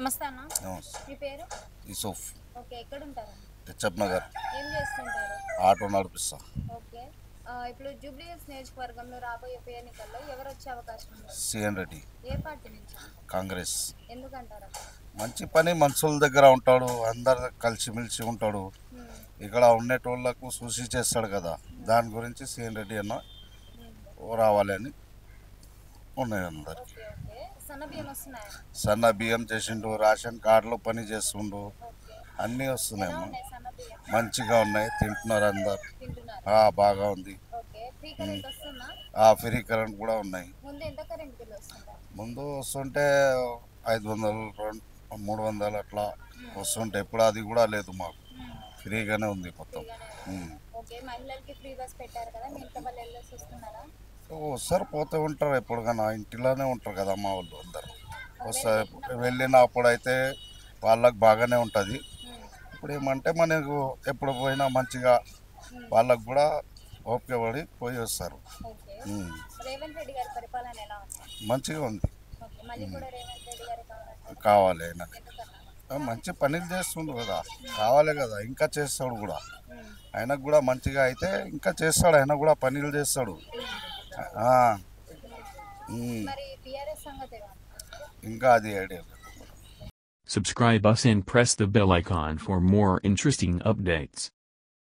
నమస్తే అన్న. నమస్తే. మీ పేరు? యూసుఫ్. ఓకే. ఎక్కడుంటారు? హెచ్ఎఫ్ నగర్. ఏం చేస్తుంటారు? ఆటో నడిపిస్తా. ఓకే. ఇప్పుడు జూబ్లీ హిల్స్ నియోజకవర్గంలో రాబోయే ఉప ఎన్నికల్లో ఎవరు వచ్చే అవకాశం ఉంది? సిఎన్ రెడ్డి. ఏ పార్టీ నుంచి? కాంగ్రెస్. ఎందుకంటారా? మంచి పని మనుషుల దగ్గర ఉంటాడు, అందరు కలిసిమెలిసి ఉంటాడు. ఇక్కడ ఉండేటోళ్ళకు చూసి చేస్తాడు కదా, దాని గురించి సిఎన్ రెడ్డి అన్న రావాలి అని ఉన్నాయి అందరు. ఓకే. ఓకే. సన్న బియ్యం వస్తున్నాయా? సన్న బియ్యం చేసిండు, రేషన్ కార్డులో పని చేస్తుండు, ఓకే. అన్నీ ఎలా వస్తున్నాయమ్మా. ఉన్నాయి సన్న బియ్యం? మంచిగా ఉన్నాయి, తింటున్నారు అందరు. తింటున్నారా? బాగా ఉంది. ఓకే. ఫ్రీ కరెంట్ వస్తుందా? ఫ్రీ కరెంట్ కూడా ఉన్నాయి. ముందు ఎంత కరెంట్ బిల్ వస్తుందా? ముందు వస్తుంటే 500, 300 అట్లా వస్తుంటే, ఇప్పుడు అది కూడా లేదు, మాకు ఫ్రీగానే ఉంది మొత్తం. ఓకే. మహిళలకి ఫ్రీ బస్ పెట్టారు కదా, మీ ఇంట్లో వాళ్ళు వెళ్ళేసి వస్తున్నారా? వస్తారు, పోతూ ఉంటారు, ఎప్పుడుగానా ఇంటిలోనే ఉంటారు కదా మా వాళ్ళు అందరు. వస్తారు, వెళ్ళినప్పుడు అయితే వాళ్ళకి బాగానే ఉంటుంది. ఇప్పుడు ఏమంటే మనకు ఎప్పుడు పోయినా మంచిగా వాళ్ళకు కూడా ఓపిక పడి పోయి వస్తారు. ఓకే. రేవంత్ రెడ్డి గారి పరిపాలన ఎలా ఉంది? మంచిగా ఉంది. ఓకే. మళ్ళీ కూడా రేవంత్ రెడ్డి గారే కావాలంటారా? కావాలి ఆయన ఎందుకన్నా? మంచి పనులు చేస్తుండు కదా, కావాలి కదా, ఇంకా చేస్తాడు కూడా. ఆయనకు కూడా మంచిగా అయితే ఇంకా చేస్తాడు, ఆయన కూడా పనులు చేస్తాడు. మరి టీఆర్ఎస్ సంగతి ఎలా? ఇంకా అది ఐడియా లేదు. Subscribe us and press the bell icon for more interesting updates.